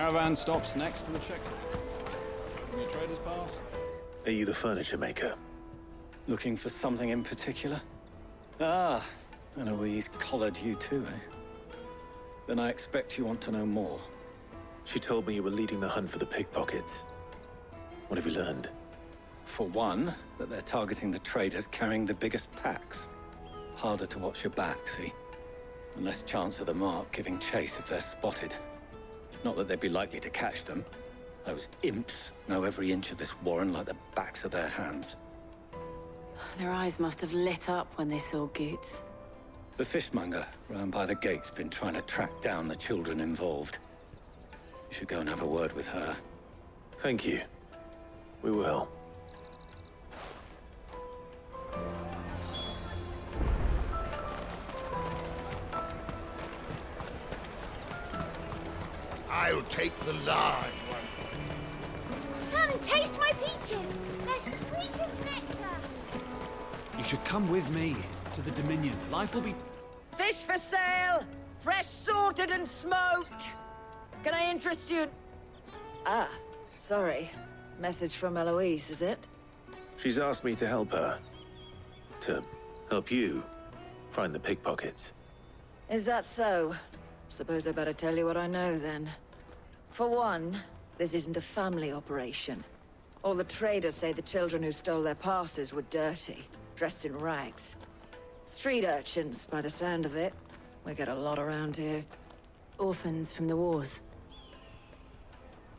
caravan stops next to the checkpoint. Give me a trader's pass. Are you the furniture maker? Looking for something in particular? Ah, and Eloise collared you too, eh? Then I expect you want to know more. She told me you were leading the hunt for the pickpockets. What have you learned? For one, that they're targeting the traders carrying the biggest packs. Harder to watch your back, see? And less chance of the mark giving chase if they're spotted. Not that they'd be likely to catch them. Those imps know every inch of this warren like the backs of their hands. Their eyes must have lit up when they saw Goots. The fishmonger round by the gate's been trying to track down the children involved. You should go and have a word with her. Thank you. We will. I'll take the large one. Come, taste my peaches! They're sweet as nectar! You should come with me to the Dominion. Life will be... Fish for sale! Fresh sorted and smoked! Can I interest you? Ah, sorry. Message from Eloise, is it? She's asked me to help her. To help you find the pickpockets. Is that so? Suppose I better tell you what I know, then. For one, this isn't a family operation. All the traders say the children who stole their passes were dirty, dressed in rags. Street urchins, by the sound of it. We get a lot around here. Orphans from the wars.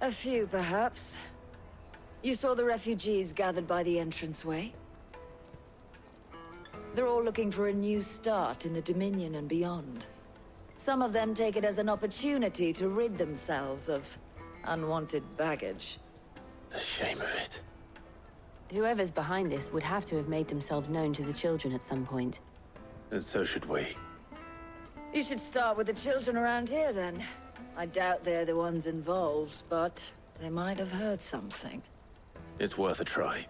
A few, perhaps. You saw the refugees gathered by the entranceway? They're all looking for a new start in the Dominion and beyond. Some of them take it as an opportunity to rid themselves of unwanted baggage. The shame of it. Whoever's behind this would have to have made themselves known to the children at some point. And so should we. You should start with the children around here, then. I doubt they're the ones involved, but they might have heard something. It's worth a try.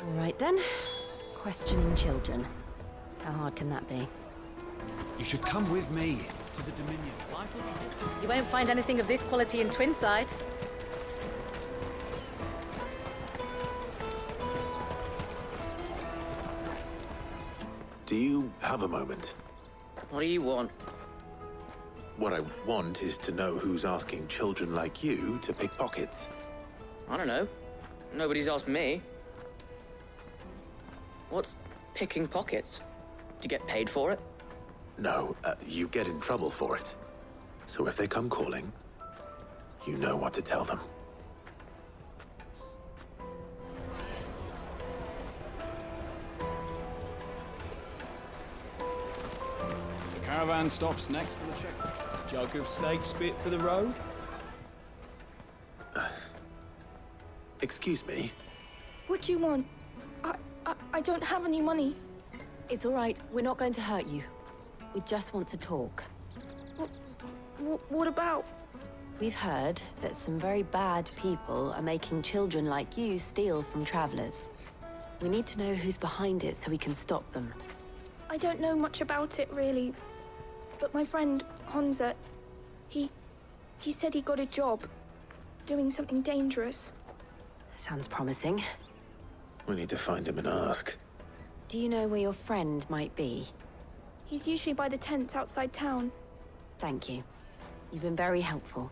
All right, then. Questioning children. How hard can that be? You should come with me to the Dominion. Life will be different. You won't find anything of this quality in Twinside. Do you have a moment? What do you want? What I want is to know who's asking children like you to pick pockets. I don't know. Nobody's asked me. What's picking pockets? Do you get paid for it? No, you get in trouble for it. So if they come calling, you know what to tell them. The caravan stops next to the checkpoint. Jug of snake spit for the road? Excuse me? What do you want? I don't have any money. It's all right. We're not going to hurt you. We just want to talk. What about? We've heard that some very bad people are making children like you steal from travelers. We need to know who's behind it so we can stop them. I don't know much about it, really. But my friend, Honza, he said he got a job. Doing something dangerous. Sounds promising. We need to find him and ask. Do you know where your friend might be? He's usually by the tents outside town. Thank you. You've been very helpful.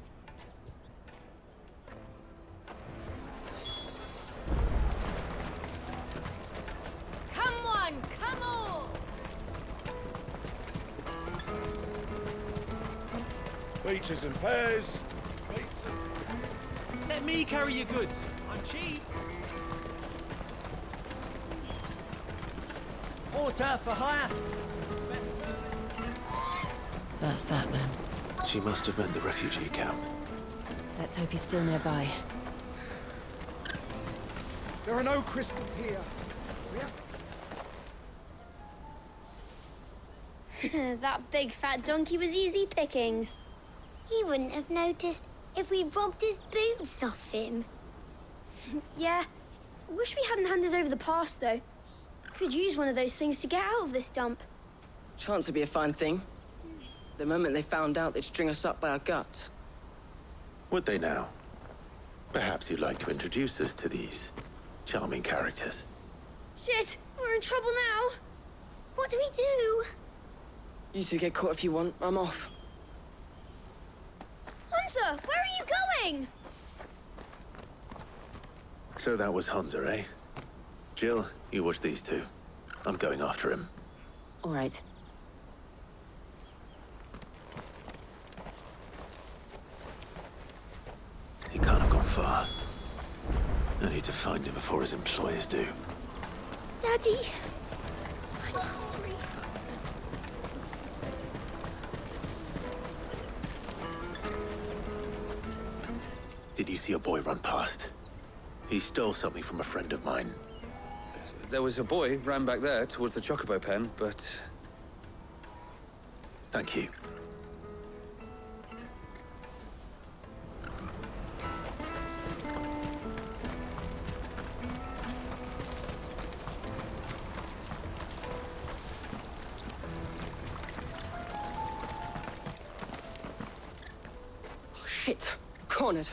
Come on, come on! Peaches and pears. Let me carry your goods. I'm cheap. Water for hire. That's that, then. She must have meant the refugee camp. Let's hope he's still nearby. There are no crystals here. That big fat donkey was easy pickings. He wouldn't have noticed if we'd robbed his boots off him. Yeah. Wish we hadn't handed over the pass, though. Could use one of those things to get out of this dump. Chance would be a fine thing. The moment they found out, they'd string us up by our guts. Would they now? Perhaps you'd like to introduce us to these charming characters. Shit, we're in trouble now. What do we do? You two get caught if you want. I'm off. Hunter, where are you going? So that was Hunter, eh? Jill, you watch these two. I'm going after him. All right. He can't have gone far. I need to find him before his employers do. Daddy! I'm hungry. Did you see a boy run past? He stole something from a friend of mine. There was a boy ran back there towards the Chocobo pen, but... Thank you. Oh, shit. Cornered.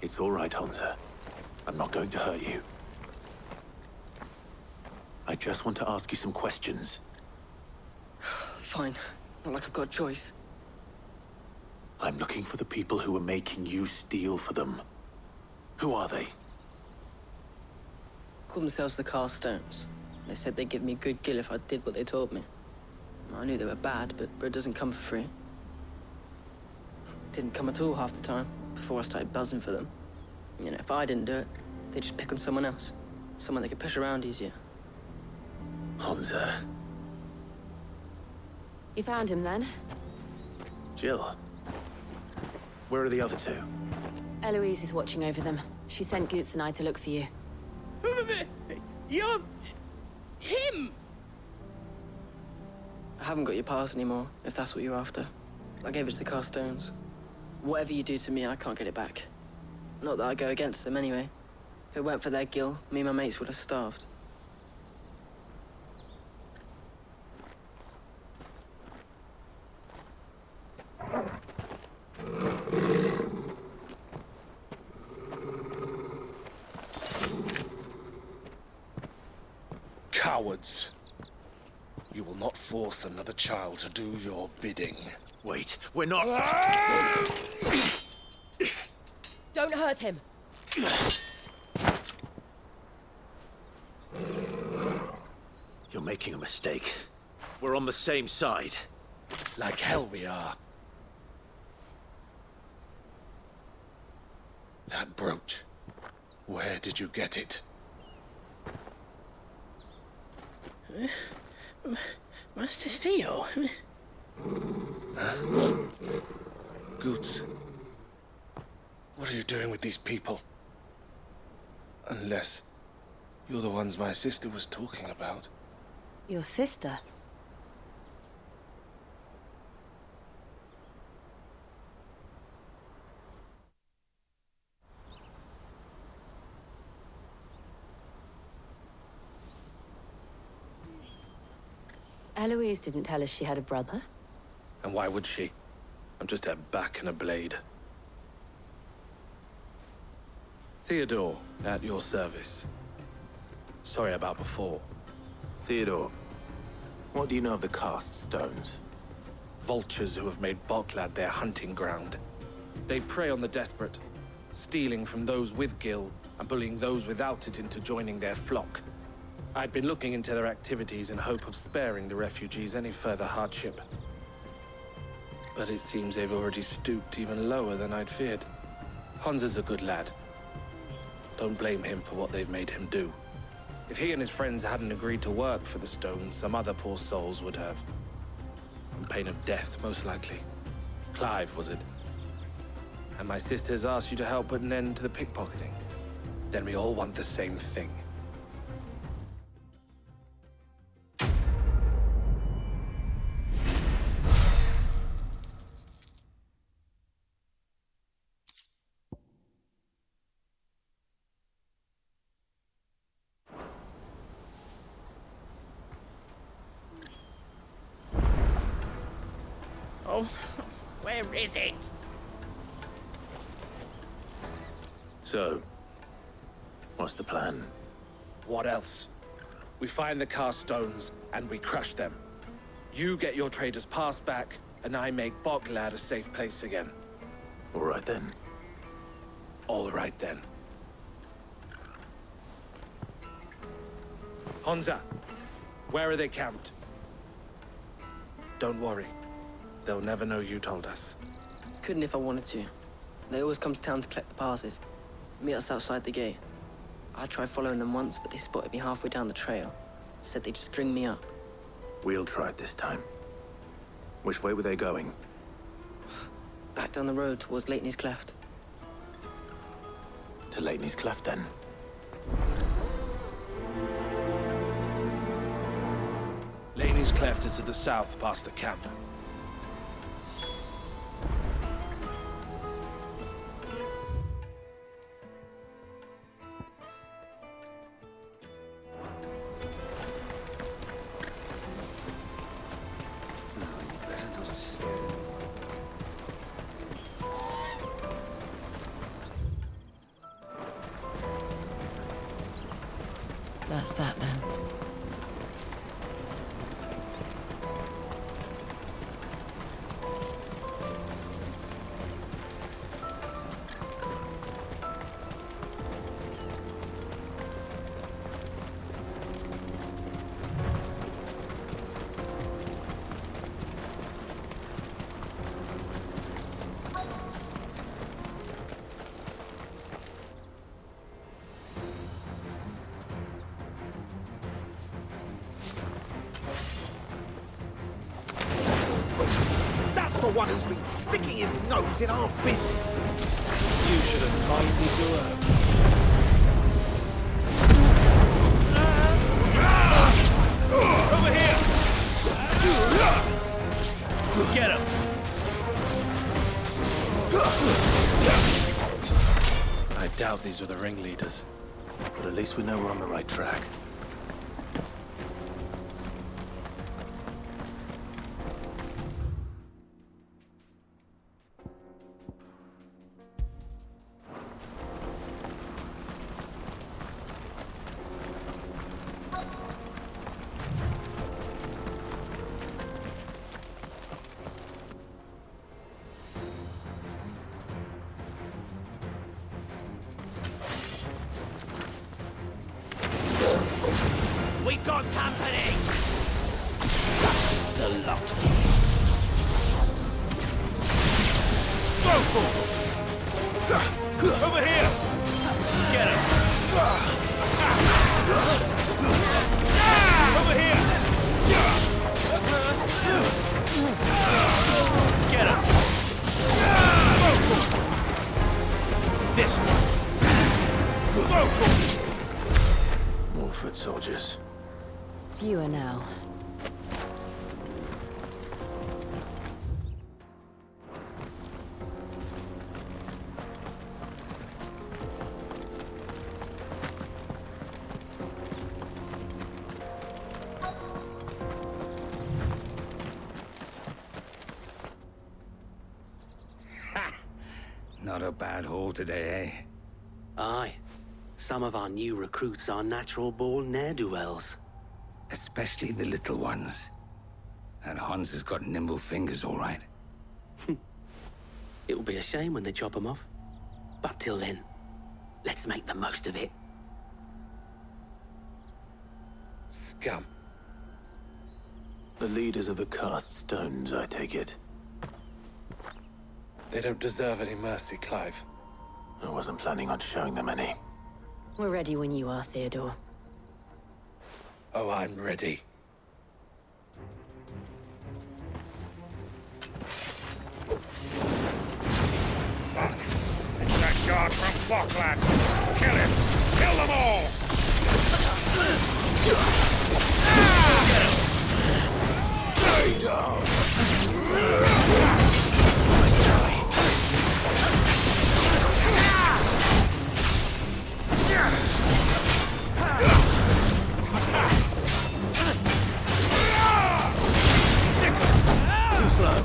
It's all right, Hunter. I'm not going to hurt you. I just want to ask you some questions. Fine. Not like I've got a choice. I'm looking for the people who are making you steal for them. Who are they? Call themselves the Carstones. They said they'd give me good gill if I did what they told me. I knew they were bad, but bread doesn't come for free. Didn't come at all half the time, before I started buzzing for them. You know, if I didn't do it, they'd just pick on someone else. Someone they could push around easier. Hunter. You found him then? Jill. Where are the other two? Eloise is watching over them. She sent Goots and I to look for you. You're... him! I haven't got your pass anymore, if that's what you're after. I gave it to the Carstones. Whatever you do to me, I can't get it back. Not that I go against them anyway. If it weren't for their gill, me and my mates would have starved. Cowards. You will not force another child to do your bidding. Wait, we're not... Don't hurt him. You're making a mistake. We're on the same side. Like hell we are. That brooch. Where did you get it? Master Theo? Goots. What are you doing with these people? Unless you're the ones my sister was talking about. Your sister? Eloise didn't tell us she had a brother. And why would she? I'm just her back and a blade. Theodore, at your service. Sorry about before. Theodore, what do you know of the cast stones? Vultures who have made Boklad their hunting ground. They prey on the desperate, stealing from those with gil and bullying those without it into joining their flock. I'd been looking into their activities in hope of sparing the refugees any further hardship. But it seems they've already stooped even lower than I'd feared. Hans is a good lad. Don't blame him for what they've made him do. If he and his friends hadn't agreed to work for the stones, some other poor souls would have. On pain of death, most likely. Clive, was it? And my sisters asked you to help put an end to the pickpocketing. Then we all want the same thing. now. Where is it? So, what's the plan? What else? We find the cast stones, and we crush them. You get your trader's pass back, and I make Boglad a safe place again. All right then. All right then. Honza, where are they camped? Don't worry. They'll never know you told us. Couldn't if I wanted to. They always come to town to collect the passes. Meet us outside the gate. I tried following them once, but they spotted me halfway down the trail. Said they'd string me up. We'll try it this time. Which way were they going? Back down the road towards Leighton's Cleft. To Leighton's Cleft, then. Laney's Cleft is to the south, past the camp. That's that then. That's the one who's been sticking his nose in our business. You should have kindly to her. Over here! Get him! I doubt these were the ringleaders. But at least we know we're on the right track. We got company! The lot. Over here! Get him! Over here! Get him! This one! More foot soldiers. Fewer now. Not a bad haul today, eh? Aye. Some of our new recruits are natural-born ne'er-do-wells. Especially the little ones. And Hans has got nimble fingers, all right. It'll be a shame when they chop them off. But till then, let's make the most of it. Scum. The leaders of the cast stones, I take it. They don't deserve any mercy, Clive. I wasn't planning on showing them any. We're ready when you are, Theodore. Oh, I'm ready. Fuck! It's that guard from Boglad! Kill him! Kill them all! Stay down! Nice try. Too slow.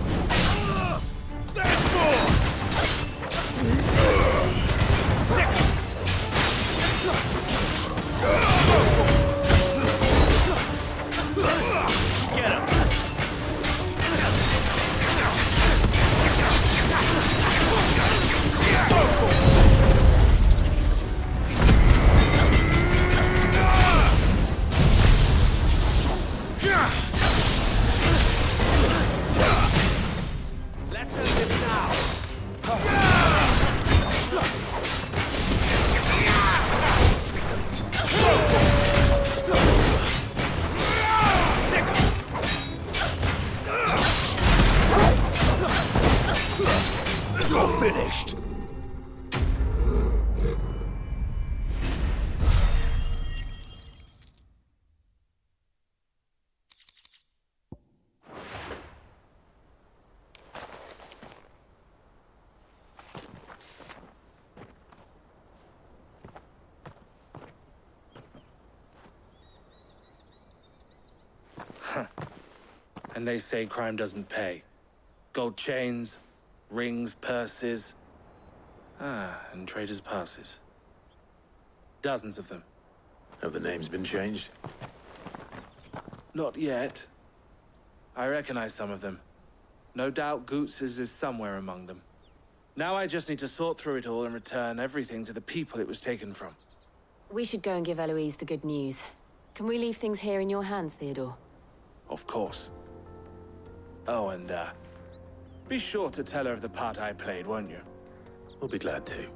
And they say crime doesn't pay. Gold chains, rings, purses. And traders' passes. Dozens of them. Have the names been changed? Not yet. I recognize some of them. No doubt Goots's is somewhere among them. Now I just need to sort through it all and return everything to the people it was taken from. We should go and give Eloise the good news. Can we leave things here in your hands, Theodore? Of course. Oh, and, be sure to tell her of the part I played, won't you? We'll be glad to.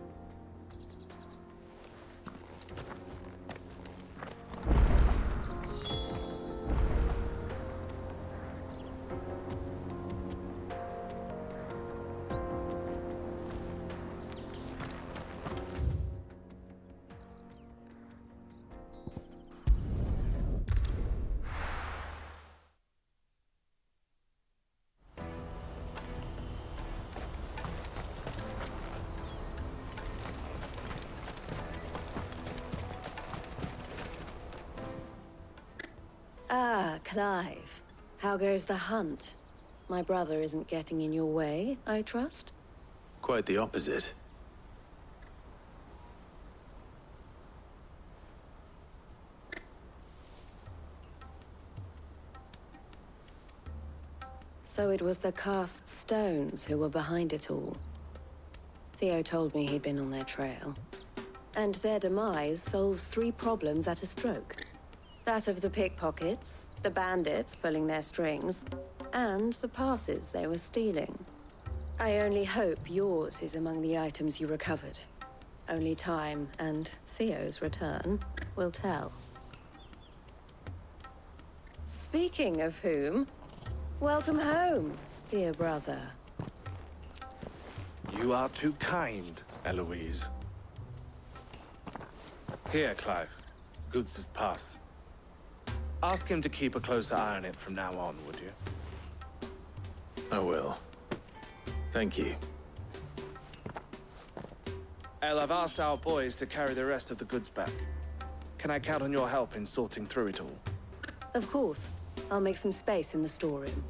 Clive. How goes the hunt? My brother isn't getting in your way, I trust? Quite the opposite. So it was the cast stones who were behind it all. Theo told me he'd been on their trail. And their demise solves 3 problems at a stroke. That of the pickpockets, the bandits pulling their strings, and the passes they were stealing. I only hope yours is among the items you recovered. Only time and Theo's return will tell. Speaking of whom, welcome home, dear brother. You are too kind, Eloise. Here, Clive. Goots's pass. Ask him to keep a closer eye on it from now on, would you? I will. Thank you. El, I've asked our boys to carry the rest of the goods back. Can I count on your help in sorting through it all? Of course. I'll make some space in the storeroom.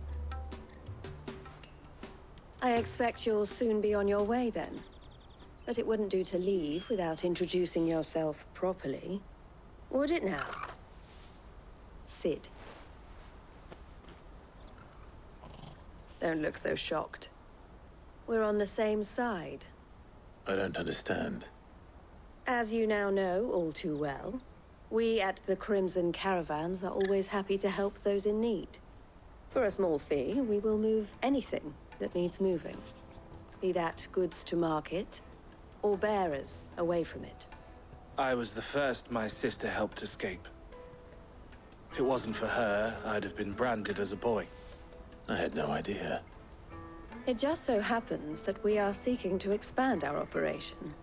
I expect you'll soon be on your way then. But it wouldn't do to leave without introducing yourself properly. Would it now? Sid. Don't look so shocked. We're on the same side. I don't understand. As you now know all too well, we at the Crimson Caravans are always happy to help those in need. For a small fee, we will move anything that needs moving. Be that goods to market, or bearers away from it. I was the first my sister helped escape. If it wasn't for her, I'd have been branded as a boy. I had no idea. It just so happens that we are seeking to expand our operation.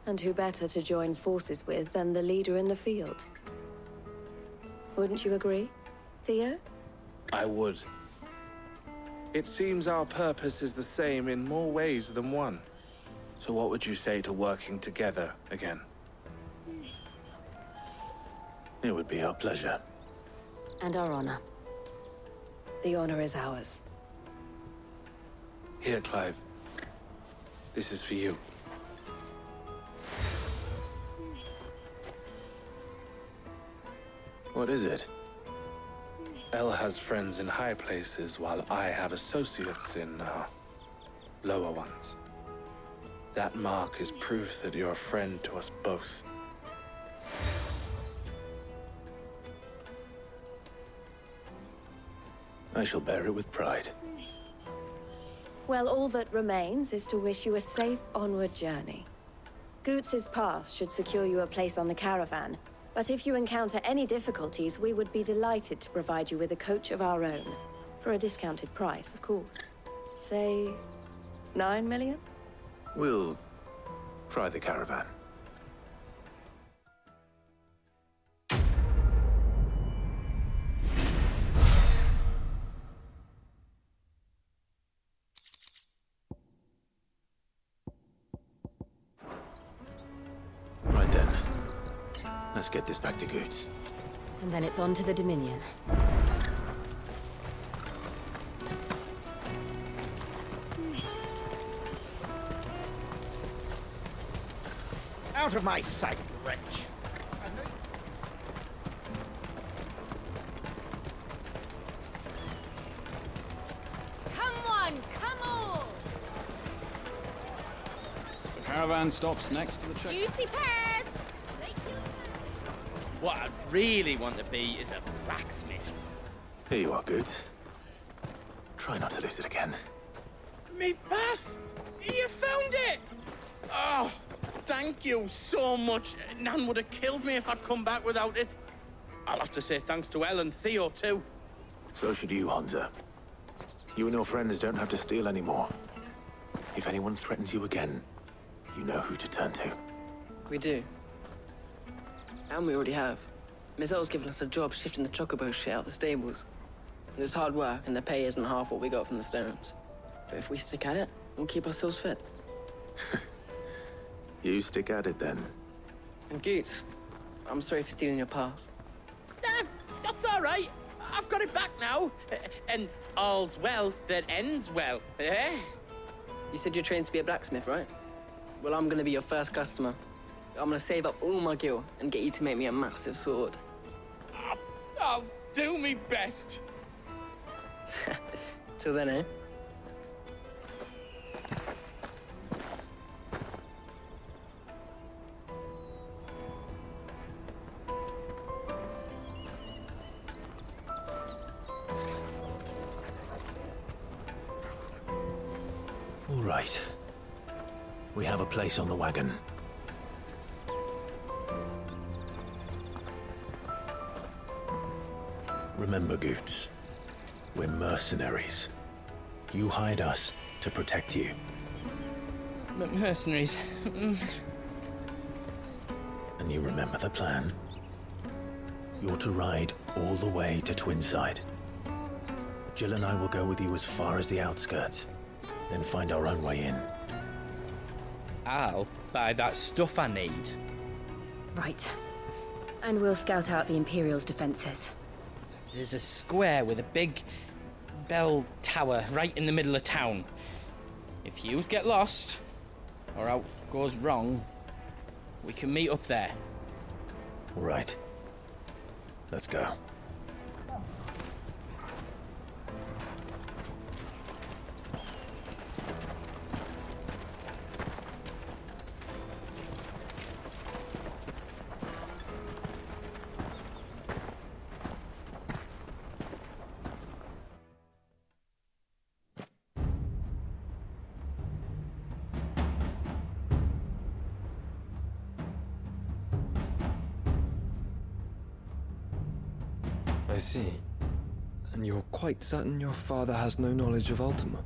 And who better to join forces with than the leader in the field? Wouldn't you agree, Theo? I would. It seems our purpose is the same in more ways than one. So what would you say to working together again? It would be our pleasure. And our honor. The honor is ours. Here, Clive. This is for you. What is it? El has friends in high places, while I have associates in, lower ones. That mark is proof that you're a friend to us both. I shall bear it with pride. Well, all that remains is to wish you a safe onward journey. Goots's pass should secure you a place on the caravan, but if you encounter any difficulties, we would be delighted to provide you with a coach of our own. For a discounted price, of course. Say, 9 million? We'll try the caravan. Right then. Let's get this back to Goots. And then it's on to the Dominion. Out of my sight, wretch! Come on, come on! The caravan stops next to the checkpoint. Juicy pears! What I really want to be is a blacksmith. Here you are, Good. Try not to lose it again. Me pass! You found it! Oh, thank you so much. Nan would have killed me if I'd come back without it. I'll have to say thanks to Elle and Theo, too. So should you, Honza. You and your friends don't have to steal anymore. If anyone threatens you again, you know who to turn to. We do. And we already have. Miss Elle's given us a job shifting the Chocobos shit out the stables. It's hard work, and the pay isn't half what we got from the stones. But if we stick at it, we'll keep ourselves fit. You stick at it, then. And Goots, I'm sorry for stealing your pass. That's all right. I've got it back now. And all's well that ends well, eh? You said you're trained to be a blacksmith, right? Well, I'm gonna be your first customer. I'm gonna save up all my gil and get you to make me a massive sword. I'll do me best. Till then, eh? All right. We have a place on the wagon. Remember, Goots, we're mercenaries. You hired us to protect you. But mercenaries... And you remember the plan? You're to ride all the way to Twinside. Jill and I will go with you as far as the outskirts, then find our own way in. I'll buy that stuff I need. Right. And we'll scout out the Imperial's defenses. There's a square with a big bell tower right in the middle of town. If you get lost, or out goes wrong, we can meet up there. All right. Let's go. I see. And you're quite certain your father has no knowledge of Ultima?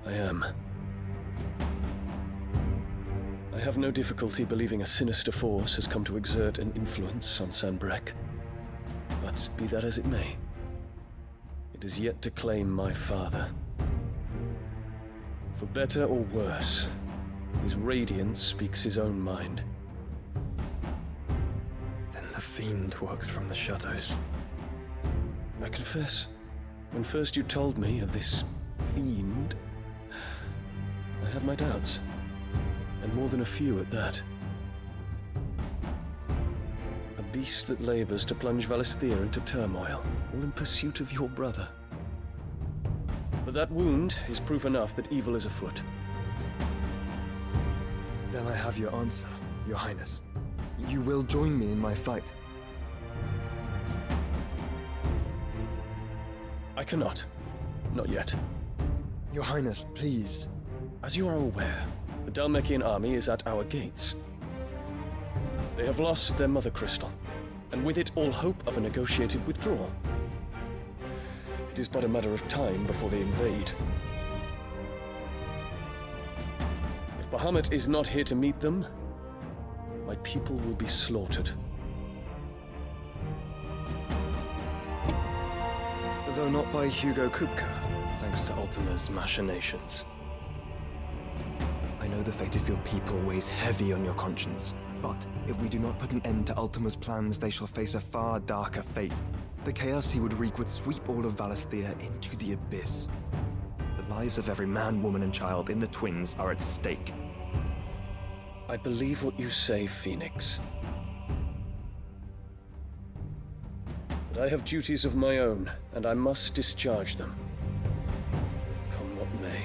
I am. I have no difficulty believing a sinister force has come to exert an influence on Sanbreque. But be that as it may, it is yet to claim my father. For better or worse, his radiance speaks his own mind. Then the Fiend works from the shadows. I confess, when first you told me of this Fiend, I had my doubts. And more than a few at that. A beast that labors to plunge Valisthea into turmoil, all in pursuit of your brother. But that wound is proof enough that evil is afoot. Then I have your answer, Your Highness. You will join me in my fight. I cannot. Not yet. Your Highness, please. As you are aware, the Dhalmekian army is at our gates. They have lost their mother crystal, and with it all hope of a negotiated withdrawal. It is but a matter of time before they invade. If Bahamut is not here to meet them, my people will be slaughtered. Though not by Hugo Kupka, thanks to Ultima's machinations. I know the fate of your people weighs heavy on your conscience, but if we do not put an end to Ultima's plans, they shall face a far darker fate. The chaos he would wreak would sweep all of Valisthea into the abyss. The lives of every man, woman, and child in the Twins are at stake. I believe what you say, Phoenix. But I have duties of my own, and I must discharge them. Come what may.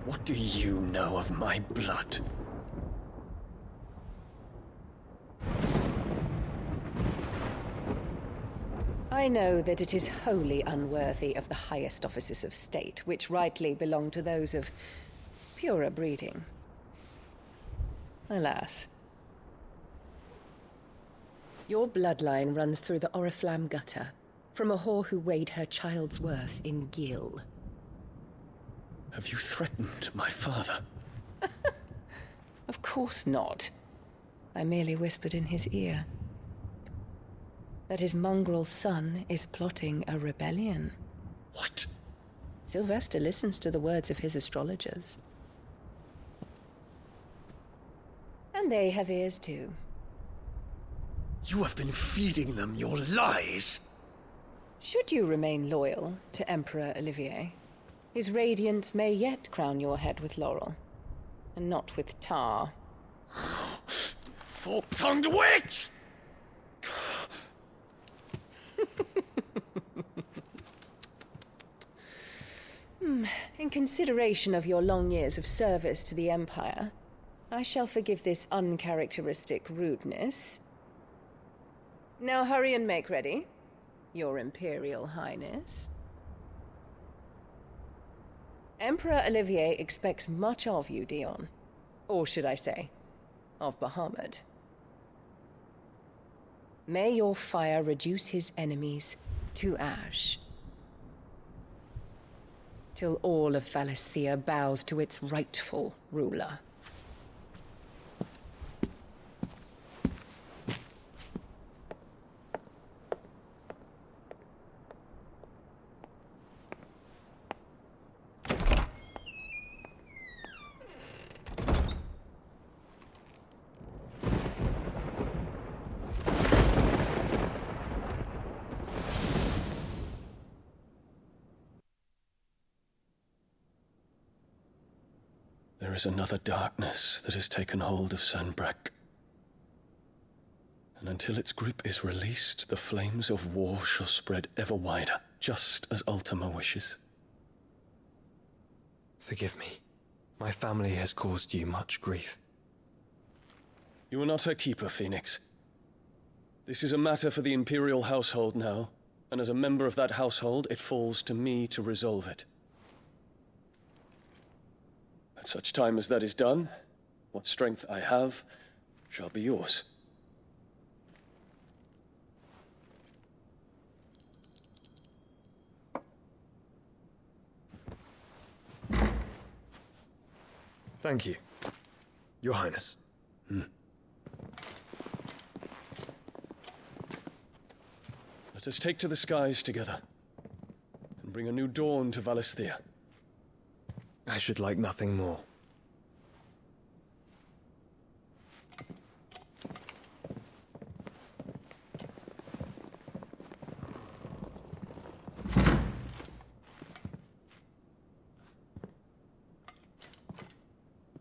What do you know of my blood? I know that it is wholly unworthy of the highest offices of state, which rightly belong to those of purer breeding. Alas. Your bloodline runs through the Oriflamme gutter, from a whore who weighed her child's worth in gil. Have you threatened my father? Of course not. I merely whispered in his ear that his mongrel son is plotting a rebellion. What? Sylvester listens to the words of his astrologers. And they have ears too. You have been feeding them your lies! Should you remain loyal to Emperor Olivier, his radiance may yet crown your head with laurel, and not with tar. Fork-tongued witch! In consideration of your long years of service to the Empire, I shall forgive this uncharacteristic rudeness. Now hurry and make ready, Your Imperial Highness. Emperor Olivier expects much of you, Dion. Or should I say, of Bahamut. May your fire reduce his enemies to ash, till all of Valisthea bows to its rightful ruler. There is another darkness that has taken hold of Sanbreque. And until its grip is released, the flames of war shall spread ever wider, just as Ultima wishes. Forgive me. My family has caused you much grief. You are not her keeper, Phoenix. This is a matter for the Imperial household now, and as a member of that household, it falls to me to resolve it. At such time as that is done, what strength I have shall be yours. Thank you, Your Highness. Let us take to the skies together, and bring a new dawn to Valisthea. I should like nothing more.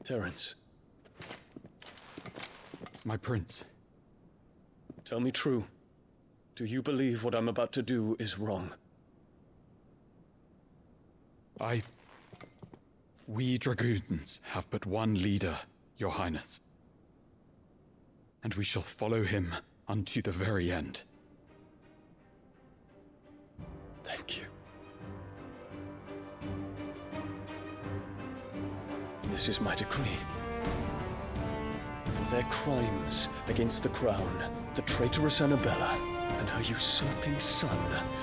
Terence. My prince. Tell me true. Do you believe what I'm about to do is wrong? We Dragoons have but one leader, Your Highness. And we shall follow him unto the very end. Thank you. This is my decree. For their crimes against the crown, the traitorous Annabella and her usurping son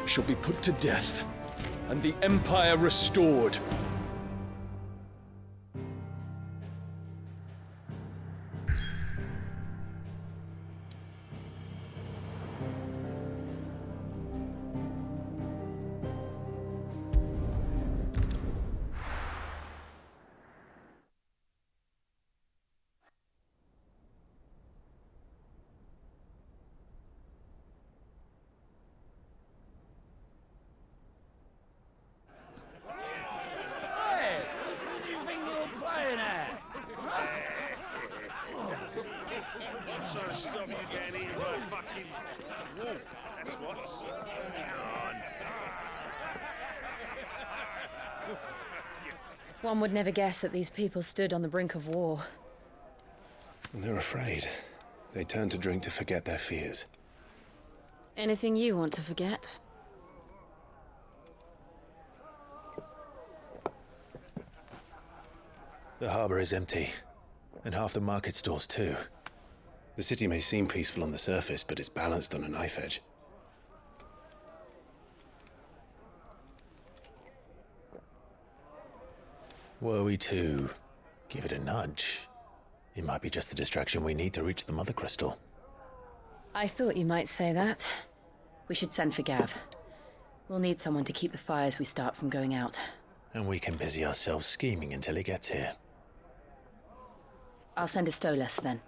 shall be put to death, and the Empire restored. One would never guess that these people stood on the brink of war. They're afraid. They turn to drink to forget their fears. Anything you want to forget? The harbor is empty, and half the market stalls too. The city may seem peaceful on the surface, but it's balanced on a knife edge. Were we to give it a nudge, it might be just the distraction we need to reach the Mother Crystal. I thought you might say that. We should send for Gav. We'll need someone to keep the fires we start from going out. And we can busy ourselves scheming until he gets here. I'll send a Stolas then.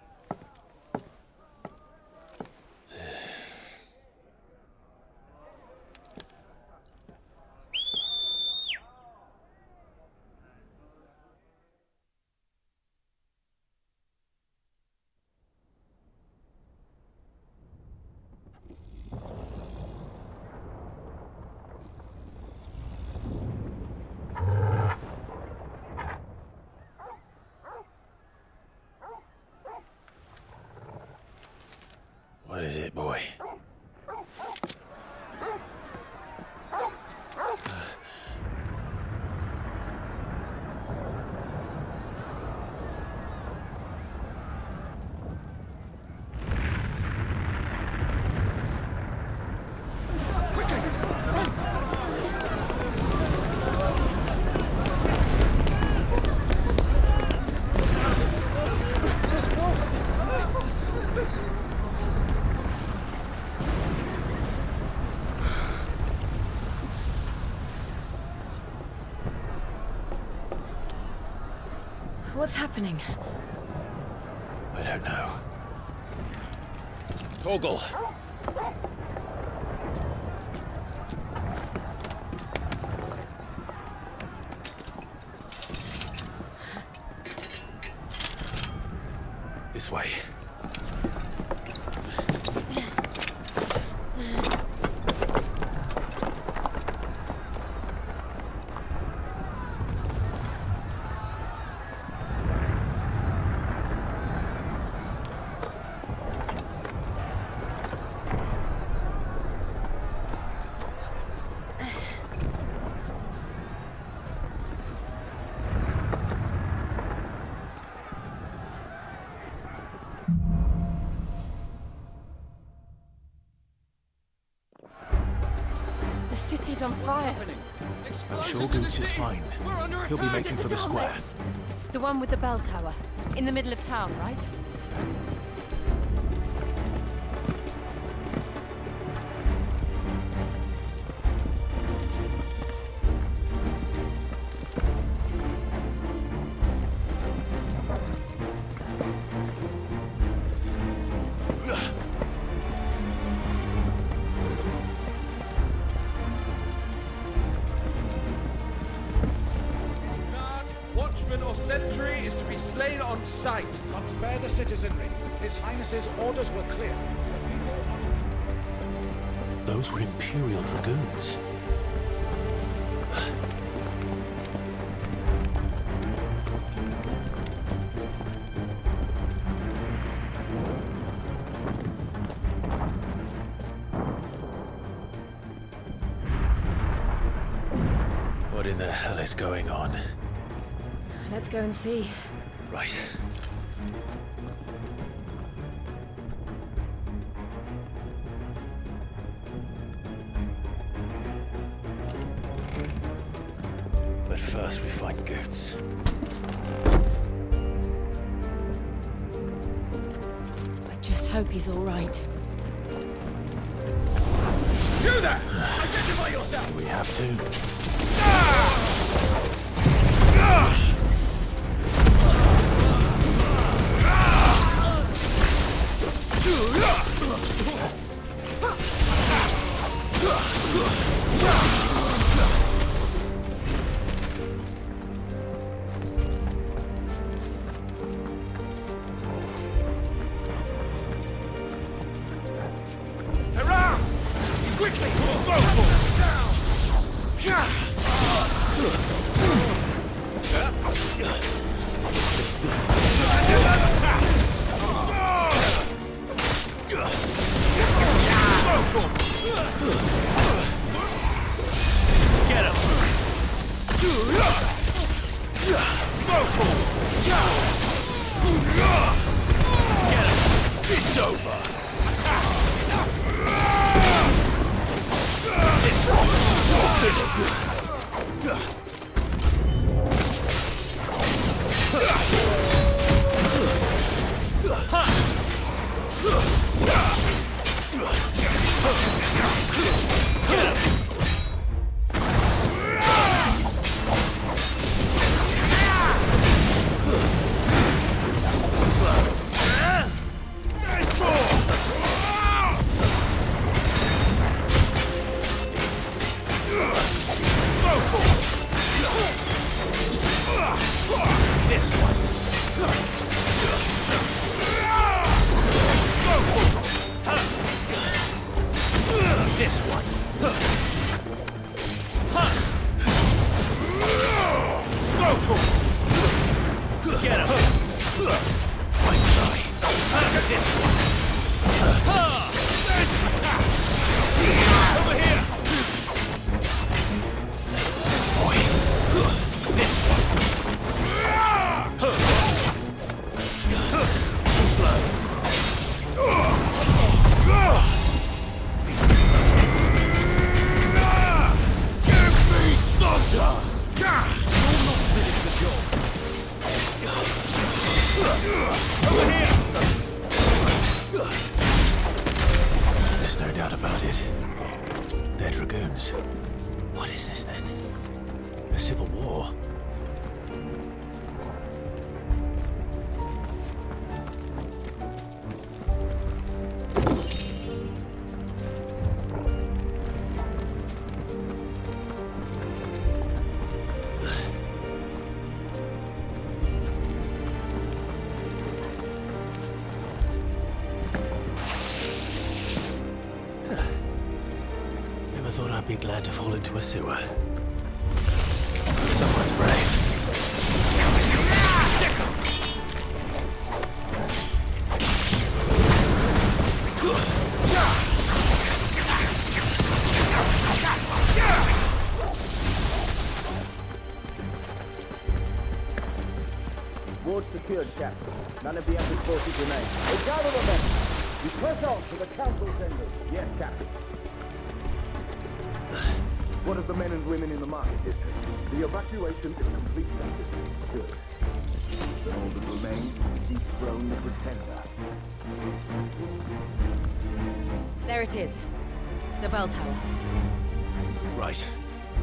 What is it, boy? What's happening? I don't know. Torgal! This way. The city's on fire. I'm sure Goots is fine. He'll be making for the square. The one with the bell tower. In the middle of town, right? Sentry is to be slain on sight. But spare the citizenry. His Highness's orders were clear. The people Those were Imperial Dragoons. What in the hell is going on? Let's go and see. Right. But first we find Goots. I just hope he's all right. Do that! Identify yourself! We have to. Around! Quickly! Go! Get him! Get him! It's over! This one. This one. Get him. My side. This one. Over here. Boy. This one. Slow. Give me thunder! You're not finished the job. Over here! There's no doubt about it. They're Dragoons. What is this then? A civil war? Never thought I'd be glad to fall into a sewer. Someone's brave. Ward secured, Captain. None of the Emperor's forces remain. They gather the men. We press on to the Council Chambers. Yes, Captain. What of the men and women in the market district? The evacuation is complete, Captain. Good. Then all that remains is to dethrone the Pretender. There it is. The bell tower. Right.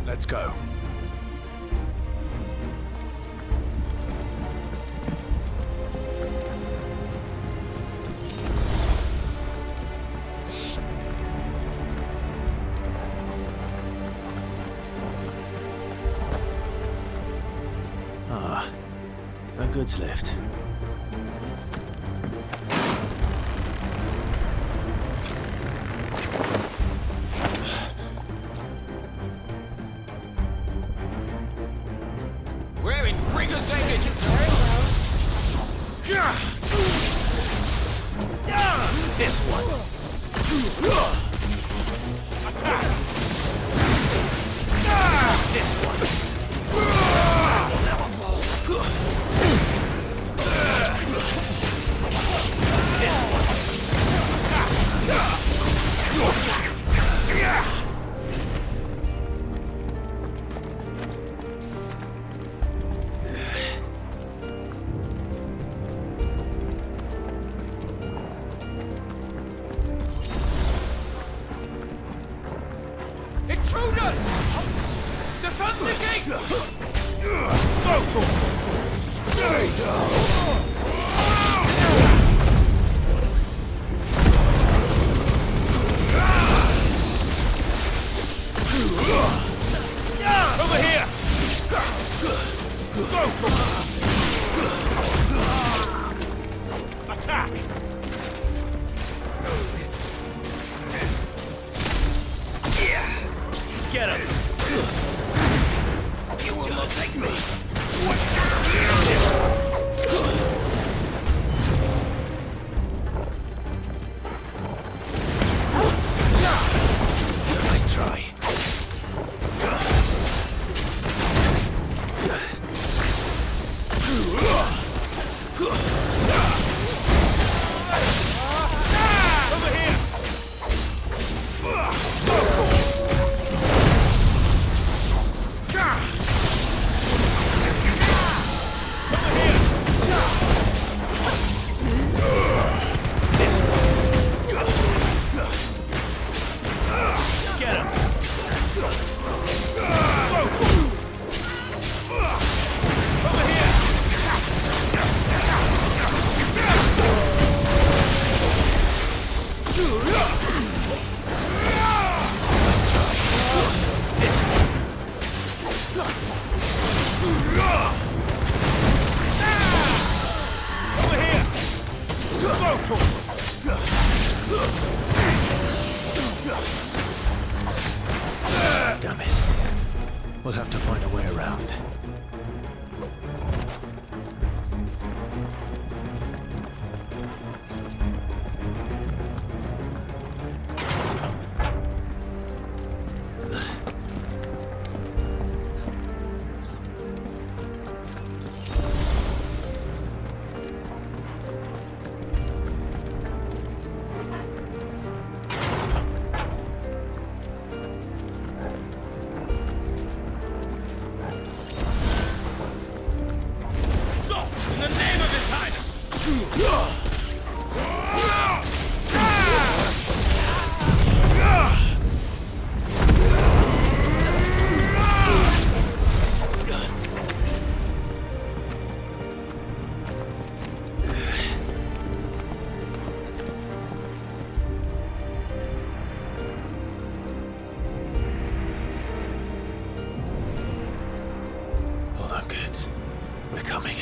Let's go. Ah, a goods lift. This one. Attack! This one. Never fall. This one. Intruders! Defend the gate! Stay down! Over here! Attack! Get him! You will not take me! Nice try. Over here! Damn it. We'll have to find a way around. Hold on, kids. We're coming.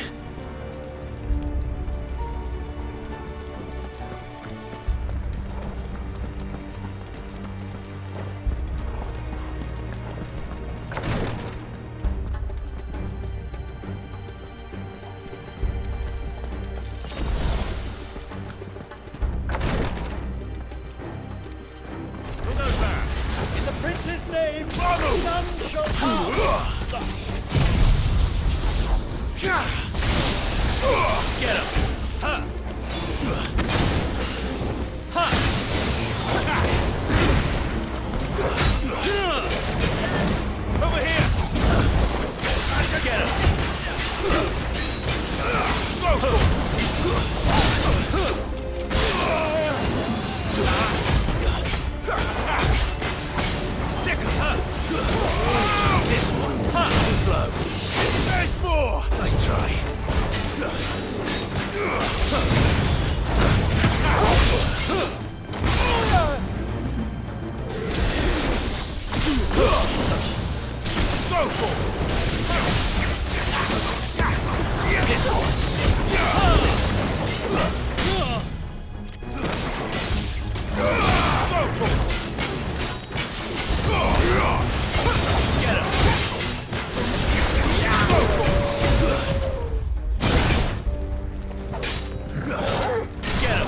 In the prince's name, none shall pass! Get him! Huh! Huh! Over here! Get him! This one! Too slow! There's more! Nice try. Go for This one. Get him. Get him.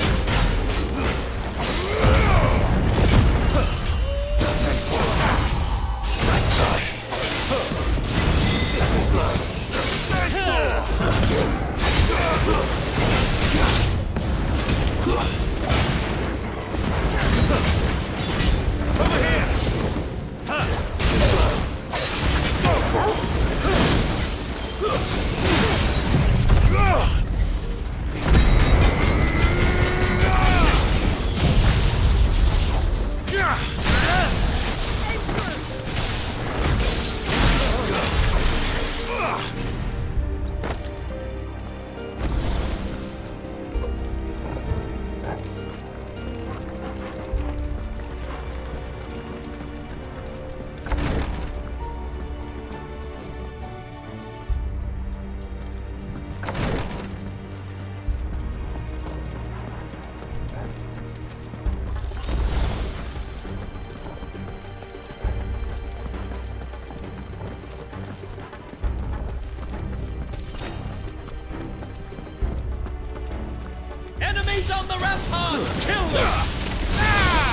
Hans, kill them!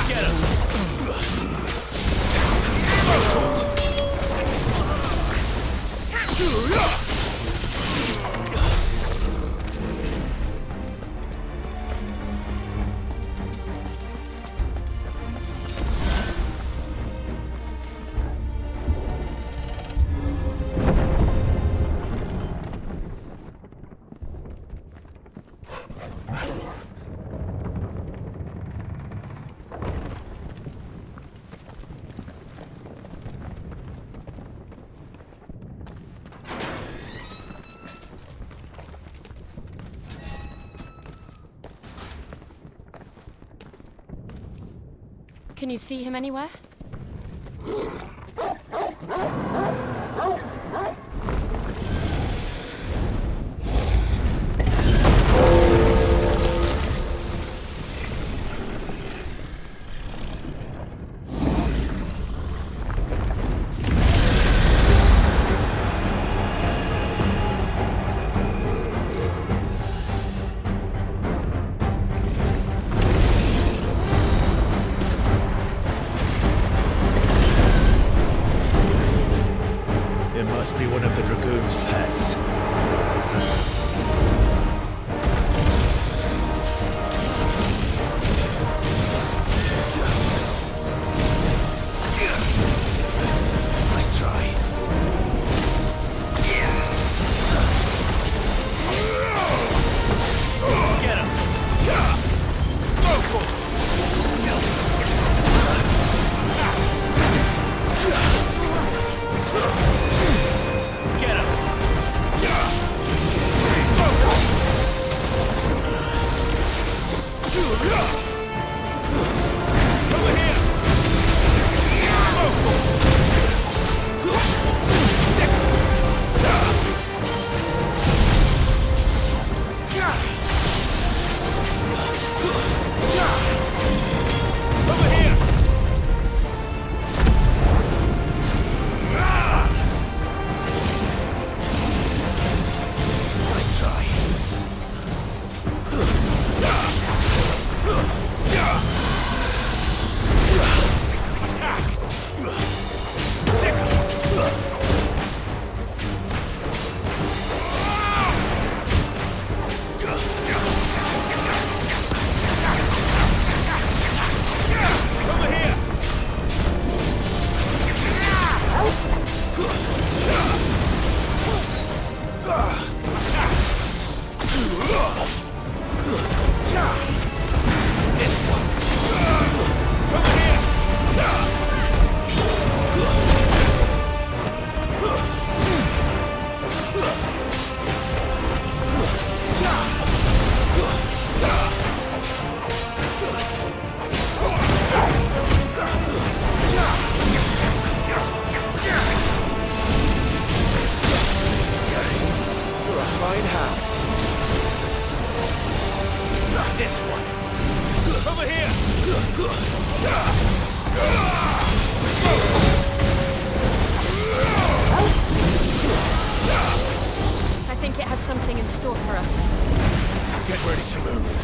Get him! Can you see him anywhere? It must be one of the Dragoon's pets. Nice try. Get him! Get him! I think it has something in store for us. Get ready to move.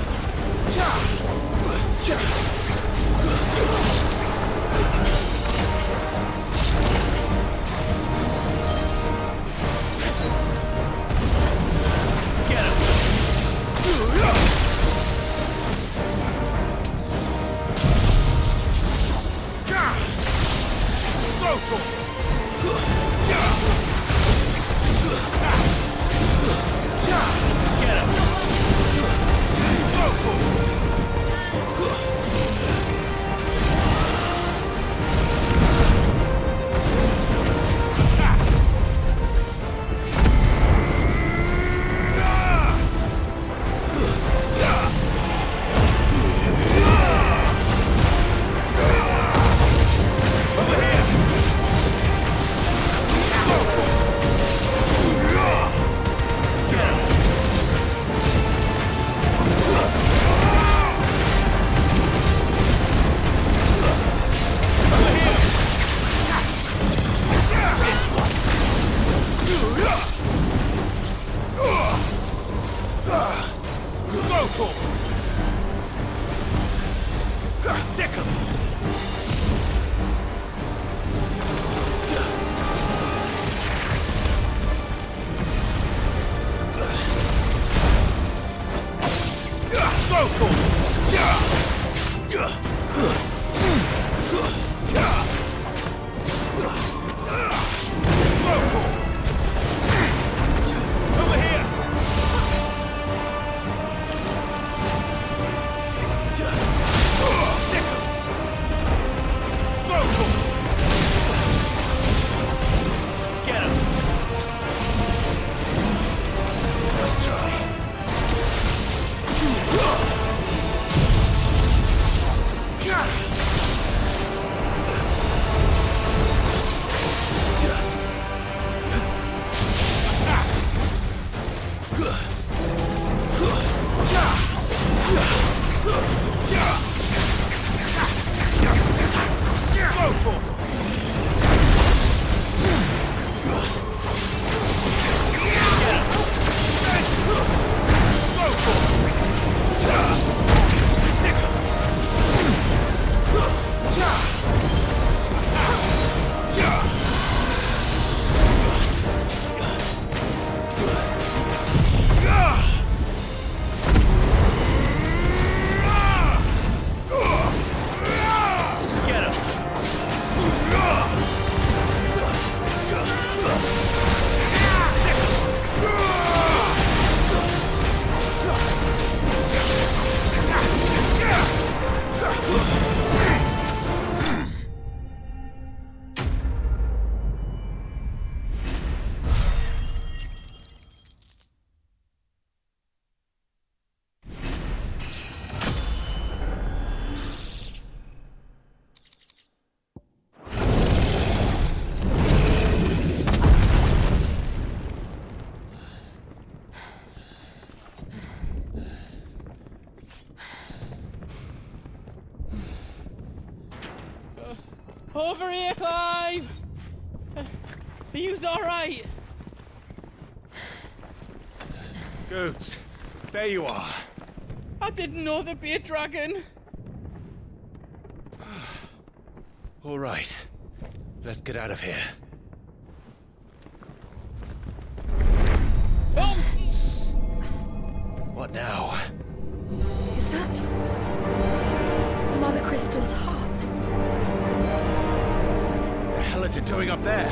Clive! Are you alright? Goods, there you are. I didn't know there'd be a dragon. All right, let's get out of here. Oh! What now? Is that Mother Crystal's heart? What the hell is it doing up there?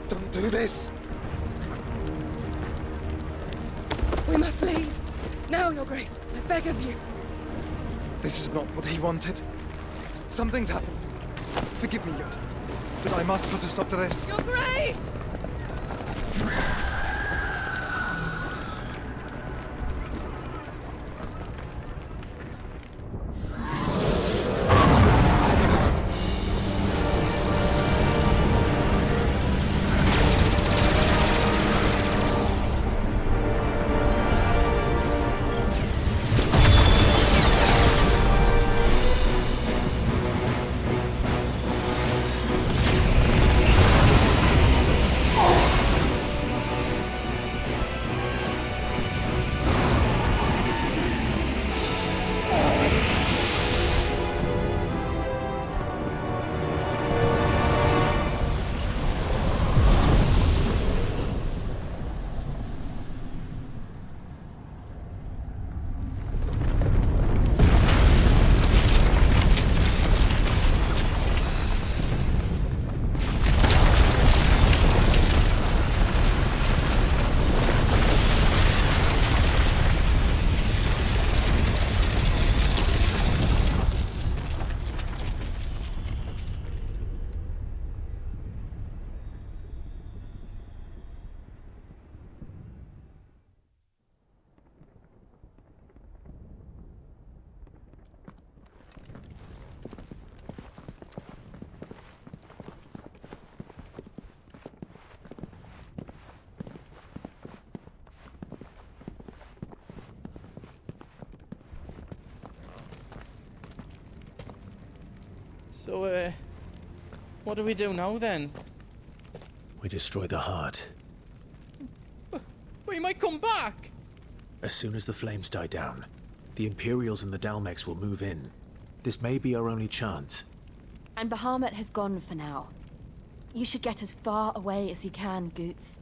Don't do this! We must leave. Now, Your Grace. I beg of you. This is not what he wanted. Something's happened. Forgive me, Yod. But I must put a stop to this. Your Grace! So, what do we do now then? We destroy the heart. But he might come back! As soon as the flames die down, the Imperials and the Dalmex will move in. This may be our only chance. And Bahamut has gone for now. You should get as far away as you can, Goots.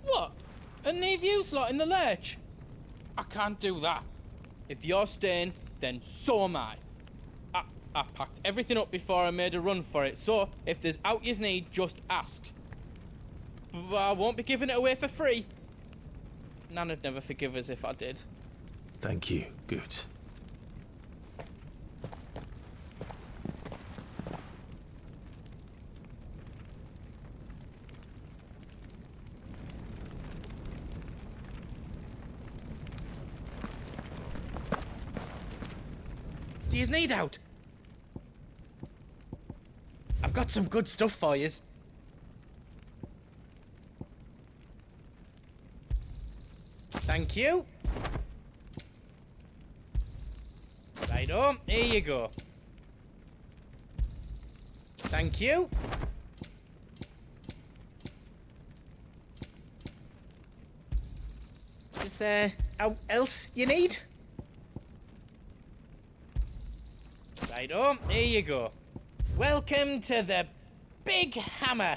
What? And leave you lot in the lurch? I can't do that. If you're staying, then so am I. I packed everything up before I made a run for it, so if there's out you need, just ask. But I won't be giving it away for free. Nana'd never forgive us if I did. Thank you, Goots. Do you need out? I've got some good stuff for yous. Thank you. Righto, here you go. Thank you. Is there else you need? Righto, here you go. Welcome to the Big Hammer.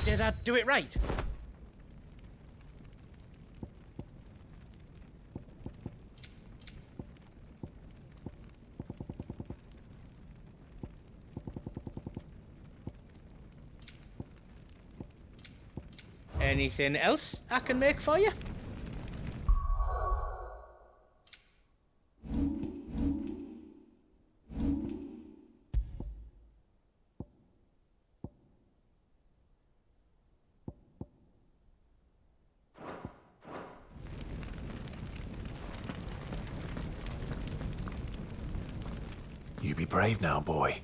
Did I do it right? Anything else I can make for you? You be brave now, boy.